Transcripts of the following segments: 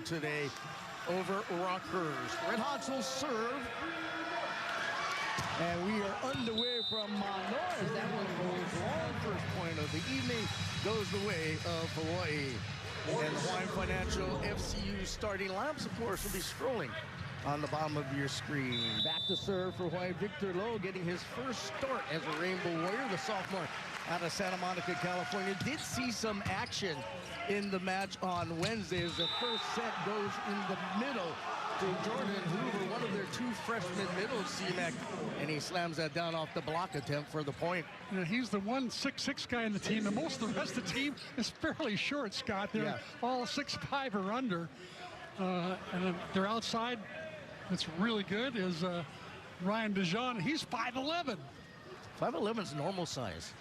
board today over Rockhurst. Redhawks will serve. And we are underway from Monroe. That one goes long. First point of the evening goes the way of Hawaii. And the Hawaiian Financial FCU starting lineups, of course, will be scrolling on the bottom of your screen. Back to serve for Hawaii. Victor Lowe getting his first start as a Rainbow Warrior. The sophomore out of Santa Monica, California. Did see some action in the match on Wednesday as the first set goes in the middle to Jordan Hoover, one of their two freshmen middle, CMAC, and he slams that down off the block attempt for the point. Yeah, he's the 1'6" guy in the team, and most of the rest of the team is fairly short, Scott. They're all 6'5" or under, and they're outside. That's really good is Ryan DeJean. He's 5'11". 5'11" normal size,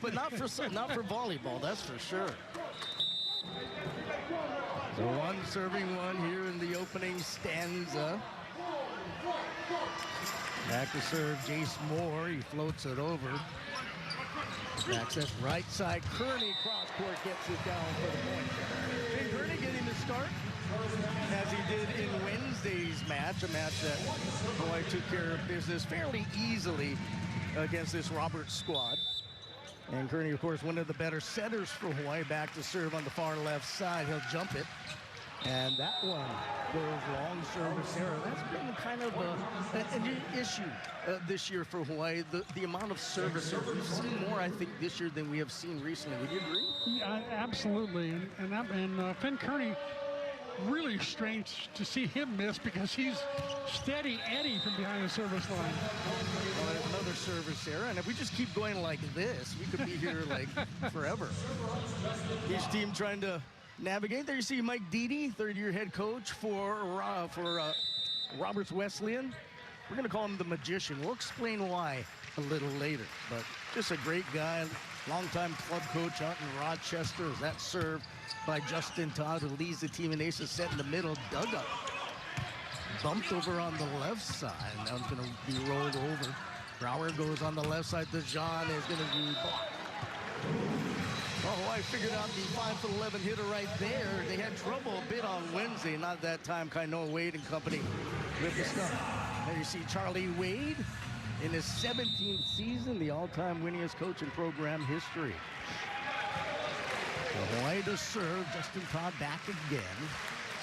but not for volleyball, that's for sure. So one serving one here in the opening stanza. Back to serve Jace Moore. He floats it over. Access right side. Kearney cross court gets it down for the point. Jay Kearney getting the start as he did in Wednesday's match, a match that Hawaii took care of business fairly easily against this Roberts squad. And Kearney, of course, one of the better setters for Hawaii. Back to serve on the far left side. He'll jump it. And that one goes long service error. That's been kind of an issue this year for Hawaii. The amount of service error. We've seen more, I think, this year than we have seen recently. Would you agree? Yeah, absolutely. And Finn Kearney, really strange to see him miss because he's steady Eddie from behind the service line. Well, there's another service error, and if we just keep going like this, we could be here like forever. Each team trying to navigate. There you see Mike Deedy, third-year head coach for Roberts Wesleyan. We're going to call him the Magician. We'll explain why a little later, but just a great guy, longtime club coach out in Rochester. That served by Justin Todd, who leads the team in aces, set in the middle, dug up. Bumped over on the left side. Now it's going to be rolled over. Brower goes on the left side. DeJean is going to be blocked. Well, Hawaii figured out the 5'11" hitter right there. They had trouble a bit on Wednesday. Not that time. Kainoa Wade and company with the stuff. There you see Charlie Wade in his 17th season, the all-time winningest coach in program history. So Hawaii to serve. Justin Todd back again.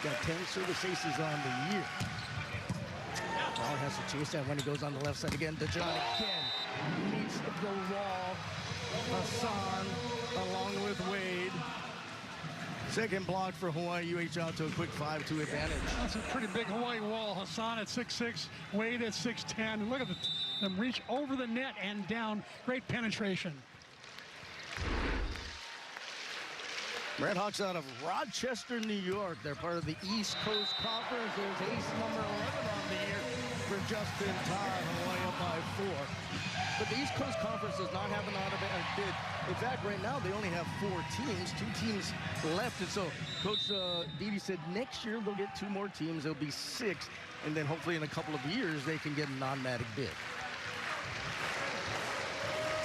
He's got 10 service aces on the year. Ball has to chase that when he goes on the left side again. DeJean again meets the wall. Hassan along with Wade. Second block for Hawaii. UH out to a quick 5-2 advantage. That's a pretty big Hawaii wall. Hassan at 6'6", Wade at 6'10". And look at them reach over the net and down. Great penetration. Redhawks out of Rochester, New York. They're part of the East Coast Conference. There's ace number 11 on the year for Justin Todd. Hawaii up by 4. But the East Coast Conference does not have an automatic bid. In fact, right now, they only have 4 teams, 2 teams left. And so Coach Deedy said next year they'll get 2 more teams. There'll be 6. And then hopefully in a couple of years, they can get an automatic bid.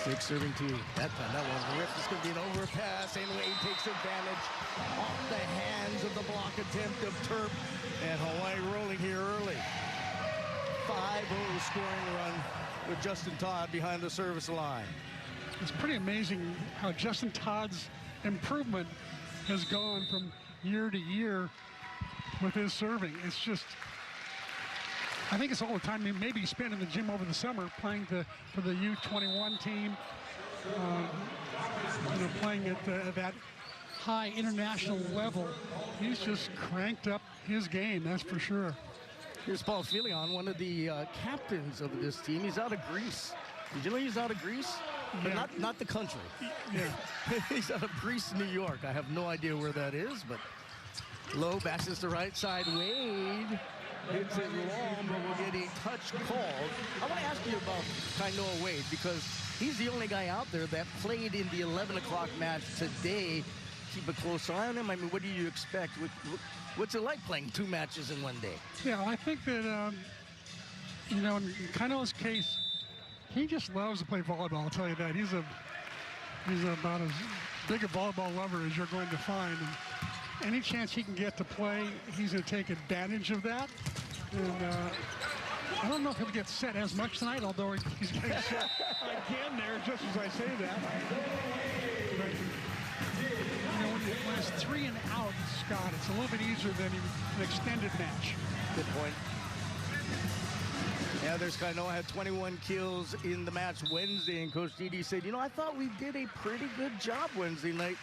6 serving 2. That time, that was ripped. It's going to be an overpass, and Wade takes advantage off the hands of the block attempt of Terp. And Hawaii rolling here early. 5-0 scoring run with Justin Todd behind the service line. It's pretty amazing how Justin Todd's improvement has gone from year to year with his serving. It's just, I think it's all the time maybe he spent in the gym over the summer playing for the U21 team, playing at that high international level. He's just cranked up his game, that's for sure. Here's Paul Filion, one of the captains of this team. He's out of Greece. Did you know he's out of Greece? But not the country. Yeah. He's out of Greece, New York. I have no idea where that is, but Low bashes the right side. Wade hits it long, but we'll get a touch called. I want to ask you about Kainoa Wade because he's the only guy out there that played in the 11 o'clock match today. Keep a close eye on him. I mean, what do you expect? What's it like playing 2 matches in one day? Yeah, I think that, in Kainoa's case, he just loves to play volleyball, I'll tell you that. He's about as big a volleyball lover as you're going to find. And any chance he can get to play, he's going to take advantage of that. And I don't know if he'll get set as much tonight, although he's getting set again there, just as I say that. But, you know, when it's 3 and out, Scott, it's a little bit easier than an extended match. Good point. Yeah, there's Kainoa had 21 kills in the match Wednesday, and Coach Didi said, you know, I thought we did a pretty good job Wednesday night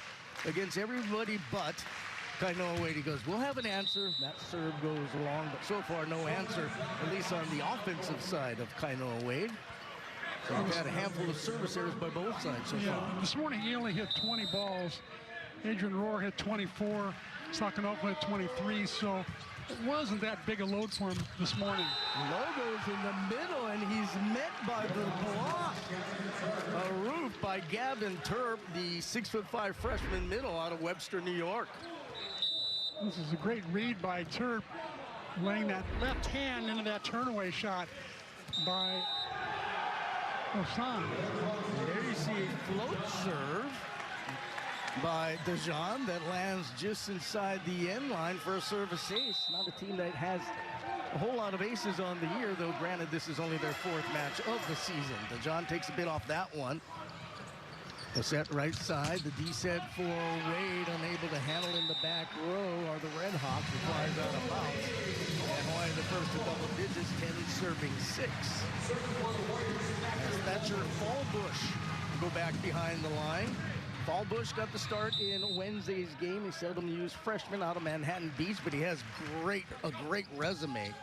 against everybody but Kainoa Wade. He goes, we'll have an answer. That serve goes long, but so far no answer, at least on the offensive side of Kainoa Wade. So we've had a handful of service errors by both sides so far. This morning he only hit 20 balls. Adrian Rohr hit 24. Sakanoka hit 23, so it wasn't that big a load for him this morning. Logo's in the middle, and he's met by the block. A roof by Gavin Turp, the 6'5" freshman middle out of Webster, New York. This is a great read by Turp, laying that left hand into that turnaway shot by Osan. There you see a float serve by Dejan that lands just inside the end line for a service ace. Not a team that has a whole lot of aces on the year, though granted this is only their 4th match of the season. Dejan takes a bit off that one. The set right side, the D set for Wade, unable to handle in the back row are the Red Hawks, who flies out of bounds. And Hawaii the first to double digits, 10 serving 6. As Thatcher Fallbush go back behind the line. Fallbush got the start in Wednesday's game. He seldom used freshman out of Manhattan Beach, but he has a great resume.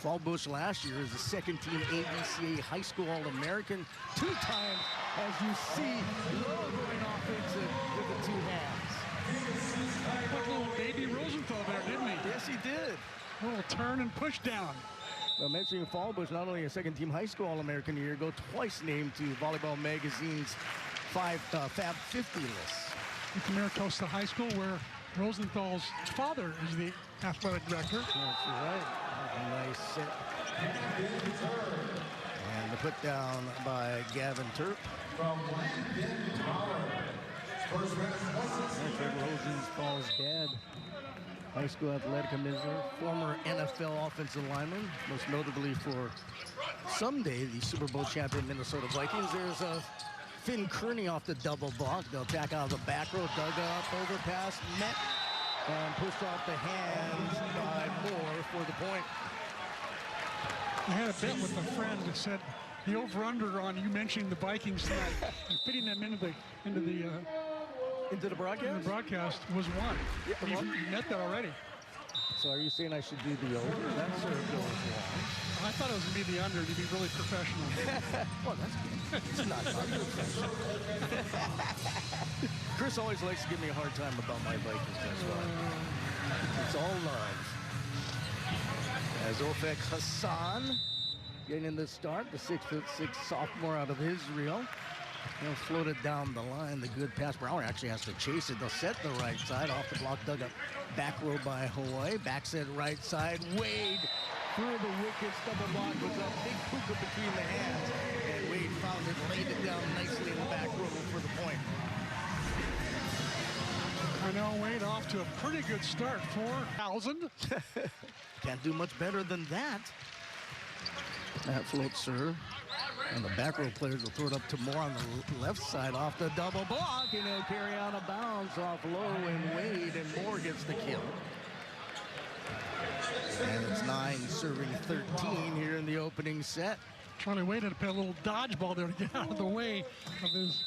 Fallbush last year is the 2nd-team ABCA High School All-American 2 times, as you see, Lowe going offensive with the 2 hands. Like a little baby Rosenthal there, didn't he? Yes, he did. A little turn and push down. Well, mentioning Fallbush, not only a 2nd-team High School All-American a year ago, twice named to Volleyball Magazine's Fab 50 list. At Maricosta High School, where Rosenthal's father is the athletic director. That's right. A nice set. And the put down by Gavin Turp. Fred Rosenthal's dad, high school athletic commissioner, former NFL offensive lineman, most notably for someday the Super Bowl champion Minnesota Vikings. There's a Finn Kearney off the double block. They'll attack out of the back row, dug up, overpass, met, and pushed off the hands by Moore for the point. I had a bet with a friend that said the over/under on you mentioning the Vikings tonight and fitting them into the broadcast was 1. Yeah, you met that already. So are you saying I should do the over? That serve goes long. I thought it was going to be the under to be really professional. Well, that's good. It's not unprofessional. Chris always likes to give me a hard time about my Vikings. That's why. It's all love. As Ofek Hassan getting in the start, the 6'6" sophomore out of Israel. He'll float it down the line. The good pass. Brower actually has to chase it. They'll set the right side off the block. Dug up back row by Hawaii. Back set right side. Wade through the wickets. Double block was up. Big puka between the hands. And Wade found it. Laid it down nicely in the back row for the point. I know Wade off to a pretty good start. 4,000. Can't do much better than that. That float serve. And the back row players will throw it up to Moore on the left side off the double block, and he'll carry out of bounds off Lowe and Wade, and Moore gets the kill. And it's 9 serving 13 here in the opening set. Charlie Wade had to play a little dodgeball there to get out of the way of his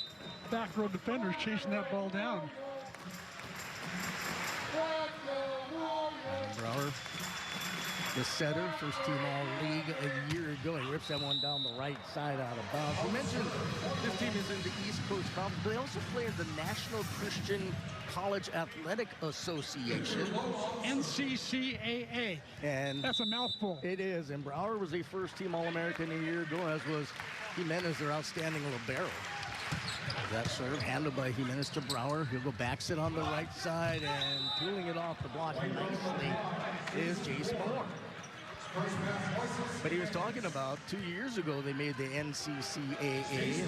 back row defenders chasing that ball down. And Brower, the setter, first team all-league a year ago. He rips that one down the right side out of bounds. We mentioned this team is in the East Coast Conference, but they also play in the National Christian College Athletic Association. NCCAA. And that's a mouthful. It is. And Brower was a first-team All-American a year ago, as was Jimenez, their outstanding libero. That serve handled by Jimenez to Brower. He'll go back sit on the right side, and pulling it off the block nicely is Jace Moore. But he was talking about 2 years ago they made the NCCAA.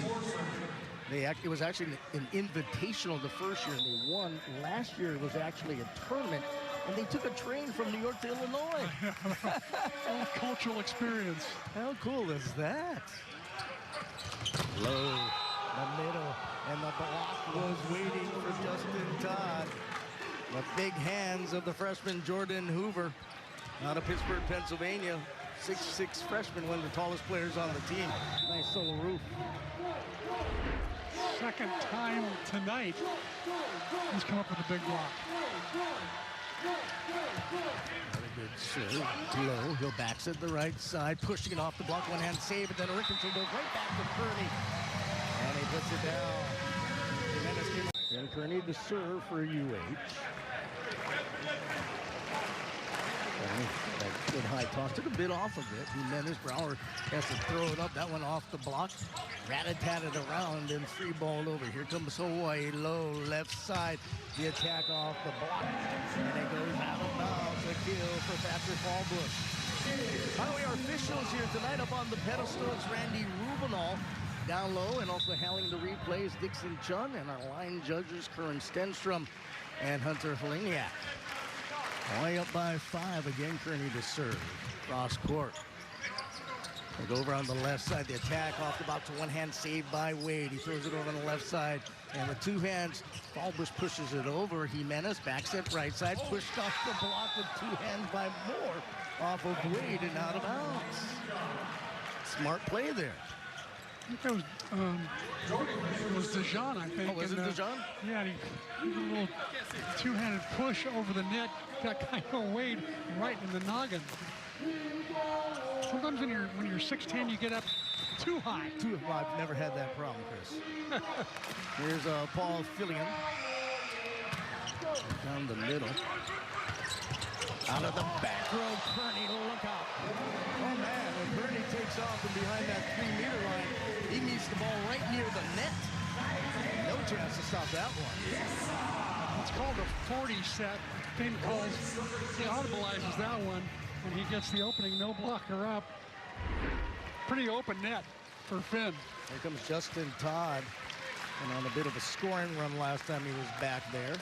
It was actually an invitational the first year, and they won. Last year it was actually a tournament, and they took a train from New York to Illinois. Cultural experience. How cool is that? Low, the middle, and the block was waiting for Justin Todd. The big hands of the freshman Jordan Hoover out of Pittsburgh, Pennsylvania. 6'6" freshman, one of the tallest players on the team. Nice solo roof. Second time tonight he's come up with a big block. Very good serve. Low, he'll backs it the right side, pushing it off the block, one hand save, and then Rickenson goes right back to Kearney. And he puts it down. And Kearney to serve for UH. That good high toss, took a bit off of it. Jimenez Brower has to throw it up. That one off the block. Rat-a-tatted around and free ball over. Here comes Hawai'i. Low left side. The attack off the block. And it goes out of bounds. A kill for Patrick Fallbush. By the way, our officials here tonight up on the pedestal is Randy Rubenall down low, and also handling the replays Dixon Chun, and our line judges Curran Stenstrom and Hunter Heleniak. Way up by 5 again. Kearney to serve. Cross court. They go over on the left side. The attack off the box. One hand saved by Wade. He throws it over on the left side. And with two hands, Fallbush pushes it over. Jimenez backs it right side. Pushed off the block with two hands by Moore. Off of Wade and out of bounds. Smart play there. I think it was DeJean, I think. Oh, was it DeJean? Yeah, he did a little two-handed push over the net. Got kind of Wade right in the noggin. Sometimes when you're 6'10", you get up too high. Well, I've never had that problem, Chris. Here's Paul Fillion. Down the middle. Out of the back row, Kearney, look out. Oh, man, when Kearney takes off from behind that 3-meter line, he meets the ball right near the net. No chance to stop that one. It's called a 40 set. Finn calls, he audibilizes that one, and he gets the opening, no blocker up. Pretty open net for Finn. Here comes Justin Todd, and on a bit of a scoring run last time he was back there.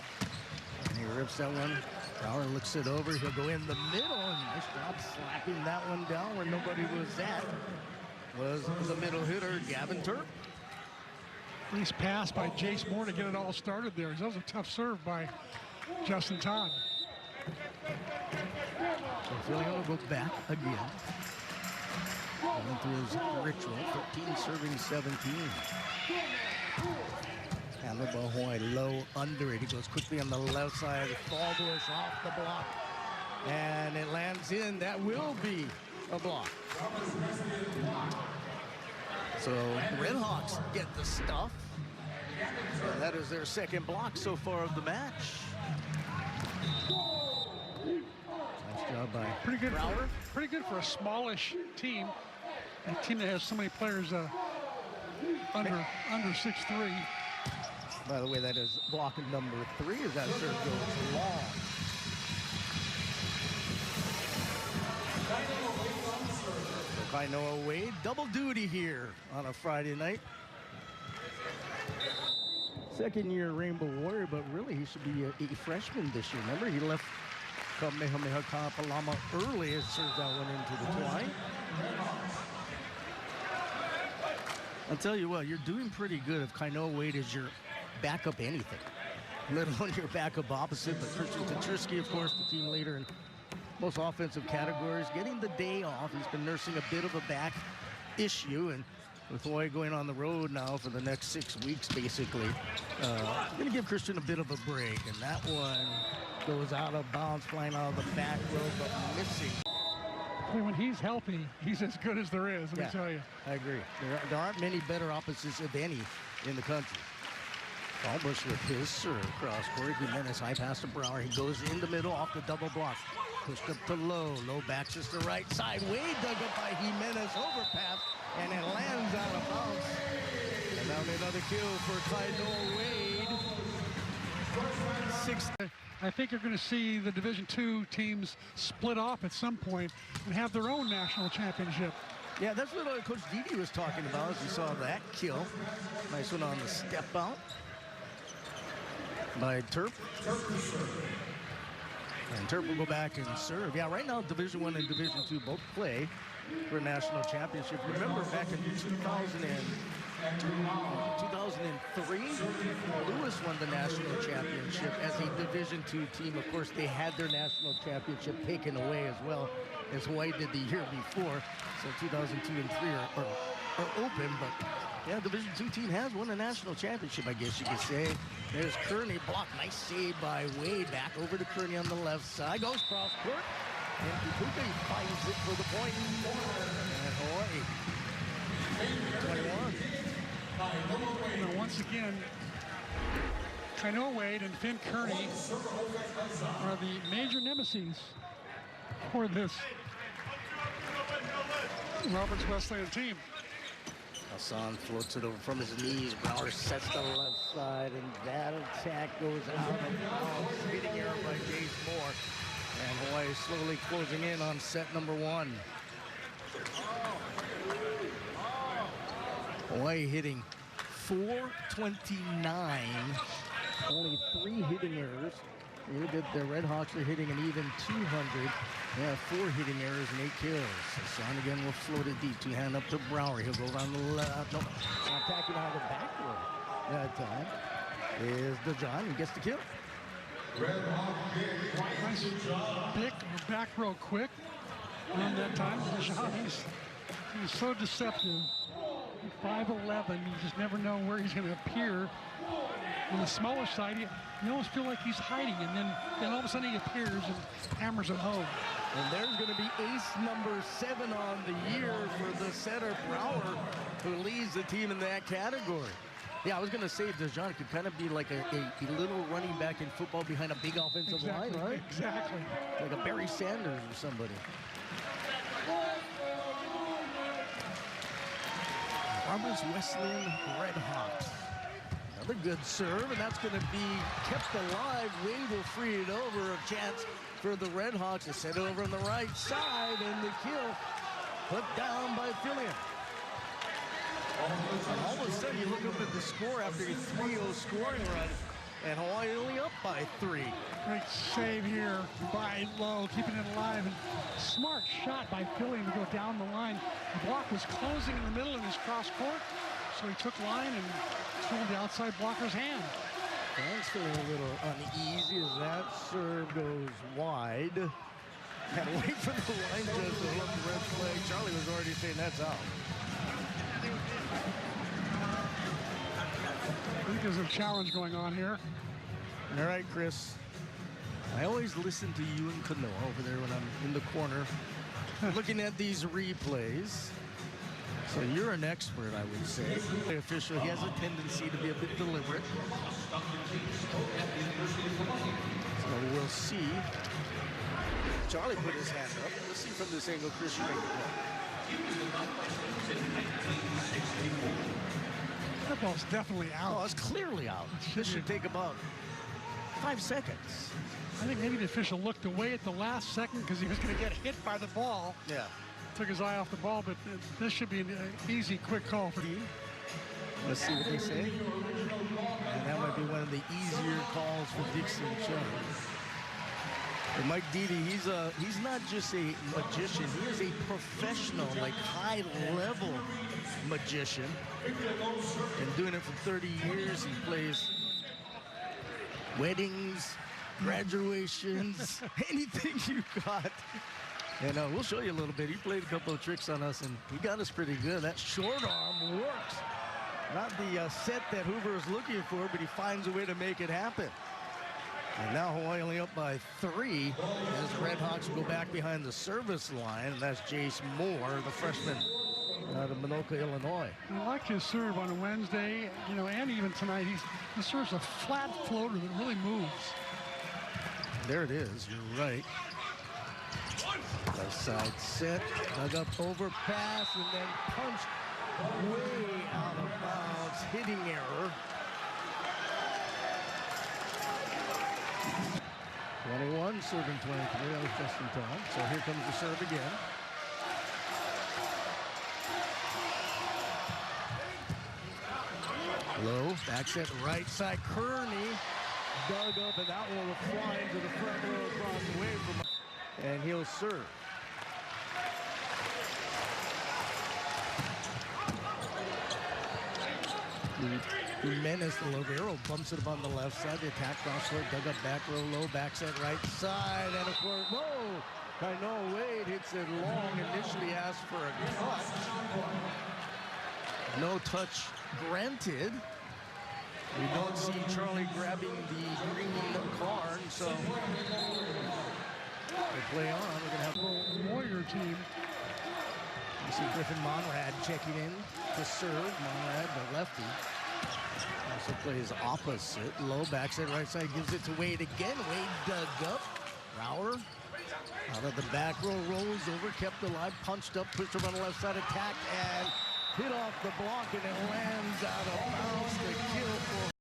And he rips that one. Brower looks it over. He'll go in the middle, and nice job slapping that one down where nobody was at. Was the middle hitter, Gavin Turp. Nice pass by Jace Moore to get it all started there. That was a tough serve by Justin Todd. So Fillion will go back again. Going through his ritual, 13 serving 17. Handled by Hawai'i, low under it. He goes quickly on the left side. Fallbush off the block. And it lands in. That will be a block. So Redhawks get the stuff. And that is their second block so far of the match. Nice job by Pretty good. Brower. Pretty good for a smallish team. A team that has so many players under 6'3". By the way, that is block number 3 as that serve goes long. Kainoa Wade, double duty here on a Friday night. Second year Rainbow Warrior, but really he should be a freshman this year. Remember, he left Kamehameha Kapalama early as serves that one into the twine. I'll tell you what, you're doing pretty good if Kainoa Wade is your backup anything, let alone your backup opposite. But Christian Tetrisky, of course, the team leader in most offensive categories, getting the day off. He's been nursing a bit of a back issue, and with Hawaii going on the road now for the next 6 weeks, basically, going to give Christian a bit of a break. And that one goes out of bounds, flying out of the back row, but missing. When he's healthy, he's as good as there is, let me tell you. I agree. There aren't many better opposites, if any, in the country. Fallbush with his serve cross court. Jimenez high pass to Brower. He goes in the middle off the double block. Pushed up to Low. Low backs just the right side. Wade dug up by Jimenez. Overpass. And it lands out of bounds. And now another kill for Kainoa Wade. 6. I think you're going to see the Division II teams split off at some point and have their own national championship. Yeah, that's what Coach Didi was talking about as you saw that kill. Nice one on the step out by Terp. And Terp will go back and serve. Yeah, right now Division I and Division II both play for a national championship. Remember back in 2003, Lewis won the national championship as a Division II team. Of course, they had their national championship taken away as well as Hawaii did the year before. So 2002 and 3 are open, but yeah, Division II team has won a national championship, I guess you could say. There's Kearney, block, nice save by Wade, back over to Kearney on the left side, goes cross court, and Kukuke finds it for the point. And Hawaii, 21. Now, once again, Kainoa Wade and Finn Kearney are the major nemesis for this Roberts Wesleyan team. Hassan floats it over from his knees. Brower sets the left side, and that attack goes out of bounds. Hitting error by Jace Moore. And Hawaii is slowly closing in on set number 1. Hawaii hitting 429. Only 3 hitting errors. The Red Hawks are hitting an even 200. They have 4 hitting errors and 8 kills. Hassan again will float it deep. 2-hand up to Brower. He'll go around the left. No, attacking out of the backboard that time is DeJohn. He gets the kill. Nice pick, back row quick on that time. DeJohn, he's so deceptive. 5'11", you just never know where he's going to appear. On the smaller side, you almost feel like he's hiding, and then all of a sudden he appears and hammers it home. And there's going to be ace number 7 on the year for the setter, Brower, who leads the team in that category. Yeah, I was going to say DeJohn could kind of be like a little running back in football behind a big offensive line, right? Exactly. Like a Barry Sanders or somebody. Roberts Wesleyan Red Hawks. Another good serve, and that's going to be kept alive. Wade will free it over. A chance for the Red Hawks to set over on the right side, and the kill put down by Fillion. And all of a sudden, you look up at the score after a 3-0 scoring run, and Hawaii only up by 3. Great save here by Lowe, keeping it alive. And smart shot by Fillion to go down the line. The block was closing in the middle in his cross court, so he took line and pulled the outside blocker's hand. Thanks for a little uneasy as that serve goes wide. Had to wait for the line judge to look the red flag. Charlie was already saying that's out. I think there's a challenge going on here. All right, Chris. I always listen to you and Kanoa over there when I'm in the corner looking at these replays. So you're an expert, I would say. The official, he has a tendency to be a bit deliberate. So we'll see. Charlie put his hand up. Let's see from this angle, Chris, you make it go. That ball's definitely out. Oh, it's clearly out. This should take about 5 seconds. I think maybe the official looked away at the last second because he was going to get hit by the ball. Yeah. Took his eye off the ball, but this should be an easy, quick call for you. Let's see what they say. And that might be one of the easier calls for Dixon Chung. And Mike Didi, he's not just a magician. He is a professional, like high-level magician. Been doing it for 30 years. He plays weddings, graduations, anything you got. And we'll show you a little bit. He played a couple of tricks on us, and he got us pretty good. That short arm works. Not the set that Hoover is looking for, but he finds a way to make it happen. And now Hawaii only up by 3 as the Red Hawks go back behind the service line. And that's Jace Moore, the freshman out of Minoka, Illinois. I like his serve on a Wednesday, and even tonight. He serves a flat floater that really moves. There it is. You're right. Left side set, dug up overpass, and then punched way out of bounds. Hitting error. 21, serving 23. That was just in time. So here comes the serve again. Low, backs it right side. Kearney dug up, and that one will fly into the front row across the way from, and he'll serve. Jimenez, the Lovero, bumps it up on the left side. The attack cross court, dug up back row low, backs it right side, and of course, whoa! Kainoa Wade hits it long, initially asked for a touch. No touch granted. We don't see Charlie grabbing the green card, so they play on. We're gonna have The Warrior team. You see Griffin Monrad checking in to serve. Monrad, the lefty, also plays opposite. Low backs it right side, gives it to Wade again. Wade dug up. Rauer out of the back row, rolls over, kept alive, punched up, pushed up on the left side, attacked, and hit off the block, and it lands out of bounds. The kill for